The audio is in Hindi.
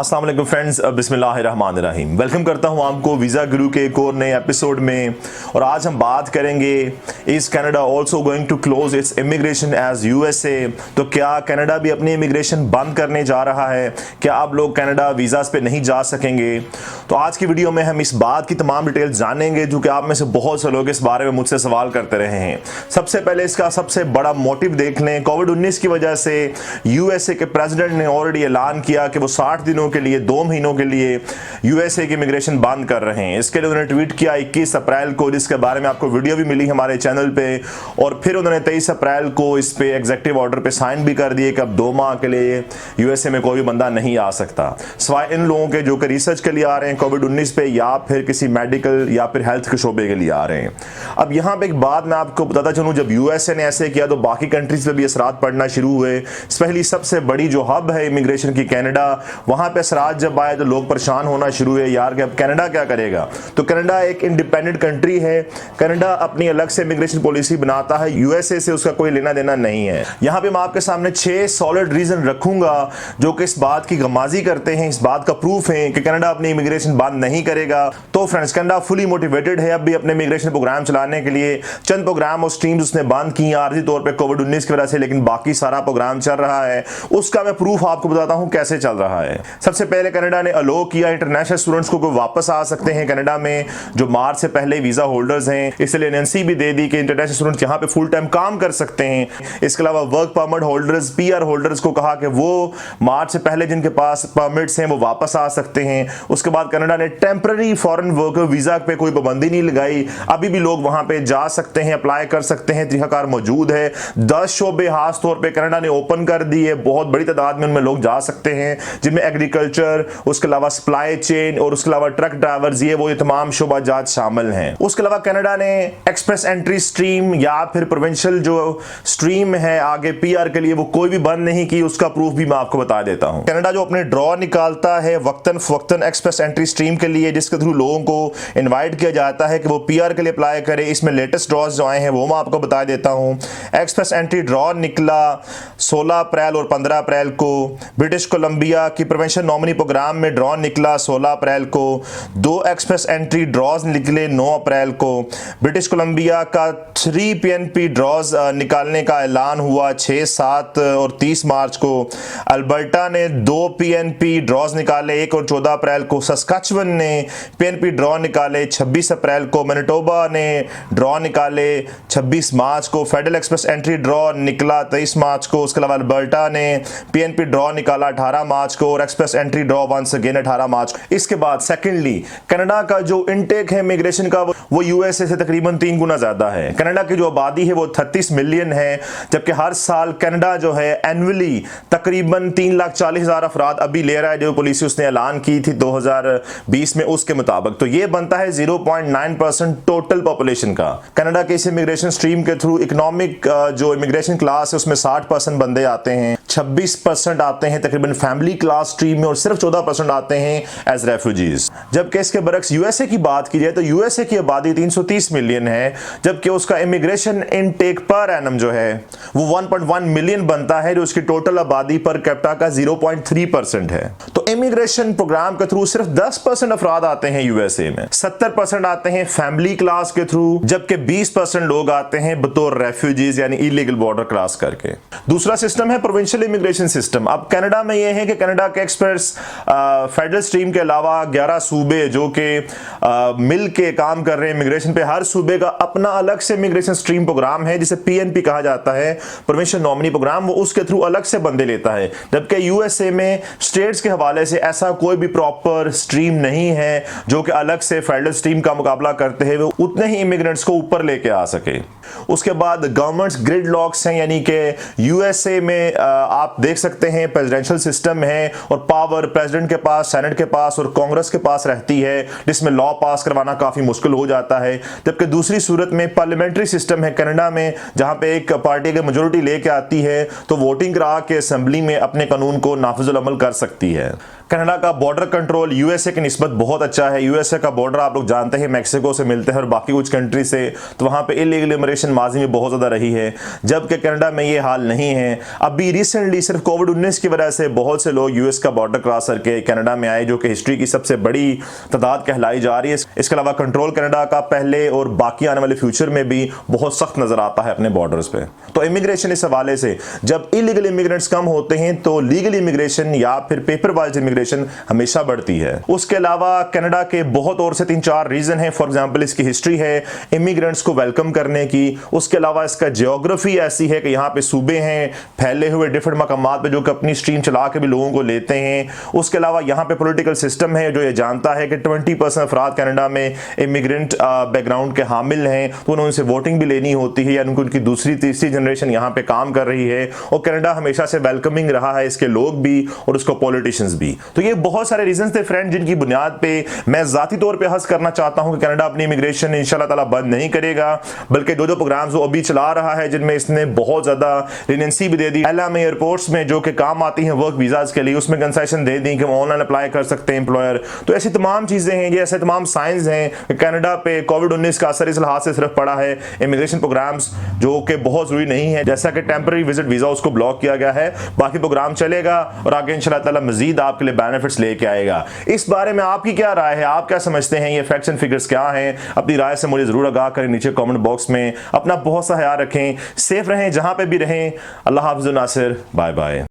अस्सलाम वालेकुम फ्रेंड्स, बिस्मिल्लाहिर्रहमानिर्रहीम। वेलकम करता हूं आपको वीज़ा गुरु के एक और नए एपिसोड में। और आज हम बात करेंगे, is Canada also going to close its immigration as USA. तो क्या कनाडा भी अपनी इमिग्रेशन बंद करने जा रहा है? क्या अब लोग कनाडा वीज़ास पे नहीं जा सकेंगे? तो आज की वीडियो में हम इस बात की तमाम डिटेल्स जानेंगे, जो कि आप में से बहुत से लोग इस बारे में मुझसे सवाल करते रहे हैं। सबसे पहले इसका सबसे बड़ा मोटिव देख लें। कोविड-19 की वजह से यूएसए के प्रेसिडेंट ने ऑलरेडी ऐलान किया कि वो 60 दिनों के लिए 2 महीनों के लिए यूएसए की इमिग्रेशन बंद कर रहे हैं। इसके लिए उन्होंने ट्वीट किया 21 अप्रैल को, जिसके बारे में आपको वीडियो भी मिली हमारे चैनल पे। और फिर उन्होंने 23 अप्रैल को इस पे एग्जीक्यूटिव ऑर्डर पे साइन भी कर दिए कि अब 2 माह के लिए यूएसए में कोई भी बंदा नहीं आ सकता, सिवाय इन लोगों के जो कि रिसर्च के लिए आ रहे हैं कोविड-19 पे, या फिर किसी मेडिकल या फिर हेल्थ के शोबे के लिए आ रहे हैं। अब यहाँ पे एक बात मैं आपको बताता चलूँ, जब यूएसए ने ऐसे किया तो बाकी कंट्रीज पे भी असरात पड़ना शुरू हुए। पहली सबसे बड़ी जो हब है इमिग्रेशन की, कनाडा, वहां पे असरात जब आए तो लोग परेशान होना शुरू हुए, यार कि अब कनाडा क्या करेगा। तो कनाडा एक इंडिपेंडेंट कंट्री है, कनाडा अपनी अलग से इमिग्रेशन पॉलिसी बनाता है, यूएसए से उसका कोई लेना देना नहीं है। यहाँ पे मैं आपके सामने 6 सॉलिड रीजन रखूंगा जो कि इस बात की गमाजी करते हैं, इस बात का प्रूफ है कि कनाडा अपनी इमिग्रेशन बंद नहीं करेगा। तो फ्रेंड्स, कनाडा फुली मोटिवेटेड है अब भी अपने इमिग्रेशन प्रोग्राम चलाने के लिए। चंद प्रोग्राम और स्ट्रीम्स उसने बंद की आर्जी तौर पर कोविड-19 की वजह से, लेकिन बाकी सारा प्रोग्राम चल रहा है। उसका मैं प्रूफ आपको बताता हूं कैसे चल रहा है। सबसे पहले कनाडा ने अलो किया इंटरनेशनल स्टूडेंट्स को वापस आ सकते हैं कनाडा में, जो मार्च से पहले वीजा होल्डर्स हैं। इसलिए एनएनसी भी दे दी कि इंटरनेशनल स्टूडेंट्स यहां पे फुल टाइम काम कर सकते हैं। इसके अलावा work permit holders, PR holders को कहा कि वो मार्च से पहले जिनके पास परमिट्स हैं वो वापस आ सकते हैं। उसके बाद कनाडा ने टेम्पररी फॉरेन वर्कर वीजा पे कोई पाबंदी नहीं लगाई, अभी भी लोग वहां पे जा सकते हैं, अप्लाई कर सकते हैं, तरीकाकार मौजूद है। 10 शोबे खास तौर पे कनाडा ने ओपन कर दी है, बहुत बड़ी तादाद में उनमें लोग जा सकते हैं, जिनमें एग्रीकल्चर, उसके अलावा सप्लाई चेन और उसके अलावा ट्रक ड्राइवर्स, ये तमाम शोबा जात शामिल हैं। उसके अलावा कनाडा ने एक्सप्रेस एंट्री स्ट्रीम या फिर प्रोविंशियल जो स्ट्रीम है आगे पीआर के लिए, वो कोई भी बंद नहीं की। उसका प्रूफ भी मैं आपको बता देता हूं। कनाडा जो अपने ड्रॉ निकालता है वक्तन फवक्तन एक्सप्रेस एंट्री स्ट्रीम के लिए, जिसके थ्रू लोगों को इनवाइट किया जाता है कि वो पीआर के लिए अप्लाई करें। इसमें लेटेस्ट ड्रॉज जो आए हैं वो मैं आपको बता देता हूं। एक्सप्रेस एंट्री ड्रॉ निकला 16 अप्रैल और 15 अप्रैल को। ब्रिटिश कोलंबिया की प्रोविंशियल नॉमिनी प्रोग्राम में ड्रॉ निकला 16 अप्रैल को। 2 एक्सप्रेस एंट्री ड्रॉज निकले 9 अप्रैल को। ब्रिटिश कोलंबिया का 3 पीएनपी ड्रॉज निकालने का ऐलान हुआ 6, 7 और 30 मार्च को। अल्बर्टा ने 2 पीएनपी ड्रॉज निकाले 1 और 14 अप्रैल को। सस्काचवन ने पीएनपी ड्रॉ निकाले 26 अप्रैल को। मैनिटोबा ने ड्रॉ निकाले 26 मार्च को। फेडरल एक्सप्रेस एंट्री ड्रॉ निकला 23 मार्च को। उसके अलावा अल्बर्टा ने पीएनपी ड्रॉ निकाला 18 मार्च को और express entry draw once again 18 March को। इसके बाद सेकेंडली कनाडा का जो इनटेक है इमिग्रेशन का, वो यूएसए से तकरीबन 3 गुना ज्यादा है। कनाडा की जो आबादी है वो 33 मिलियन है, जबकि हर साल कनाडा जो है एनुअली तकरीबन 3,40,000 अफराद अभी ले रहा है, जो पॉलिसी उसने ऐलान की थी 2020 में, उसके मुताबिक। तो ये बनता है 0.9% टोटल पॉपुलेशन का। कनाडा के इस इमिग्रेशन स्ट्रीम के थ्रू इकोनॉमिक जो इमिग्रेशन क्लास है उसमें 60% बंदे आते हैं, 26% आते हैं तकरीबन फैमिली क्लास स्ट्रीम में, और सिर्फ 14% आते हैं एज रेफ्यूजीज। जबकि इसके बरक्स यूएसए की बात की जाए तो यूएसए की आबादी 330 मिलियन है, जबकि उसका इमिग्रेशन इनटेक पर एनम जो है वो 1.1 मिलियन बनता है, जो उसकी टोटल आबादी पर कैपिटा का 0.3% है। तो इमिग्रेशन प्रोग्राम के थ्रू सिर्फ 10% अफराद आते हैं यूएसए में, 70% आते हैं फैमिली क्लास के थ्रू, जबकि 20% लोग आते हैं बतौर रेफ्यूजीज यानी इलीगल बॉर्डर क्रॉस करके। दूसरा सिस्टम है प्रोविंशियल इमिग्रेशन सिस्टम। अब कनाडा में यह है कि कनाडा के एक्सप्रेस फेडरल स्ट्रीम के अलावा 11 सूबे जो कि मिल के काम कर रहे हैं इमिग्रेशन पे, हर सूबे का अपना अलग से इमिग्रेशन स्ट्रीम प्रोग्राम है, जिसे पीएनपी कहा जाता है, प्रोविंशियल नॉमिनी प्रोग्राम। वो उसके थ्रू अलग से बंदे लेता है, जबकि यूएसए में स्टेट्स के हवाले से ऐसा कोई भी प्रॉपर स्ट्रीम नहीं है जो कि अलग से फेडरल स्ट्रीम का मुकाबला करते हैं, वो उतने ही इमिग्रेंट्स को ऊपर लेके आ सके। उसके बाद गवर्नमेंट्स ग्रिड लॉक्स हैं, यानी कि यूएसए में आप देख सकते हैं प्रेसिडेंशियल सिस्टम है और पावर प्रेसिडेंट के पास, सेनेट के पास और कांग्रेस के पास रहती है, जिसमें लॉ पास करवाना काफी मुश्किल हो जाता है। जबकि दूसरी सूरत में पार्लियामेंट्री सिस्टम है कनाडा में, जहां पे एक पार्टी की मेजोरिटी लेके आती है तो वोटिंग करा के असेंबली में अपने कानून को नाफिजुल अमल कर सकती है। कनाडा का बॉर्डर कंट्रोल यूएसए की निस्बत बहुत अच्छा है। यूएसए का बॉर्डर आप लोग जानते हैं मैक्सिको से मिलते हैं और बाकी कुछ कंट्री से, तो वहां पे इलीगल इमिग्रेशन माजी में बहुत ज़्यादा रही है, जबकि कनाडा में ये हाल नहीं है। अभी रिसेंटली सिर्फ कोविड-19 की वजह से बहुत से लोग यूएस का बॉर्डर क्रॉस करके कनाडा में आए, जो कि हिस्ट्री की सबसे बड़ी तादाद कहलाई जा रही है। इसके अलावा कंट्रोल कनाडा का पहले और बाकी आने वाले फ्यूचर में भी बहुत सख्त नजर आता है अपने बॉर्डर्स पे। तो इमिग्रेशन इस हवाले से जब इलीगल इमिग्रेंट्स कम होते हैं तो लीगल इमिग्रेशन या फिर पेपर वाइज इमिग्रेशन हमेशा बढ़ती है। उसके अलावा कनाडा के बहुत और से 3-4 रीजन है। फॉर एग्जांपल इसकी हिस्ट्री है इमिग्रेंट्स को वेलकम करने की। उसके अलावा इसका जियोग्राफी ऐसी है कि यहाँ पे सूबे हैं फैले हुए डिफरेंट मकामात पे जो कि अपनी स्ट्रीम चला के भी लोगों को लेते हैं। उसके अलावा यहाँ पे पॉलिटिकल सिस्टम है जो ये जानता है कि 20% अफराद कनाडा में इमिग्रेंट बैकग्राउंड के हामिल हैं, तो उन्हें उनसे वोटिंग भी लेनी होती है या उनकी दूसरी तीसरी जनरेशन यहाँ पे काम कर रही है। और कनाडा हमेशा से वेलकमिंग रहा है, इसके लोग भी और उसको पॉलिटिशियंस भी। तो ये बहुत सारे रीजंस थे फ्रेंड, जिनकी बुनियाद पे मैं जाती तौर पे हर्ज करना चाहता हूं कि कनाडा अपनी इमिग्रेशन इंशाल्लाह ताला बंद नहीं करेगा, बल्कि जो प्रोग्राम्स वो अभी चला रहा है जिनमें इसने बहुत ज्यादा लीनियंसी भी दे दी। एला में एयरपोर्ट्स में जो कि काम आती हैं वर्क वीजाज के लिए, उसमें कंसेशन दे दी कि ऑनलाइन अप्लाई कर सकते हैं एम्प्लॉयर। तो ऐसी तमाम चीजें हैं, ये ऐसे तमाम साइंस हैं कि कनाडा पे कोविड-19 का असर इस लिहाज से सिर्फ पड़ा है इमिग्रेशन प्रोग्राम्स जो कि बहुत जरूरी नहीं है, जैसा कि टेम्पररी विजिट वीजा उसको ब्लॉक किया गया है। बाकी प्रोग्राम चलेगा और आगे इंशाल्लाह ताला मजीद आपके लिए बेनिफिट्स लेके आएगा। इस बारे में आपकी क्या राय है, आप क्या समझते हैं, ये फैक्ट्स एंड फिगर्स क्या हैं? अपनी राय से मुझे जरूर आगाह करें नीचे कमेंट बॉक्स में। अपना बहुत सा ख्याल रखें, सेफ रहें जहां पे भी रहें। अल्लाह हाफ़िज़ नासिर, बाय बाय।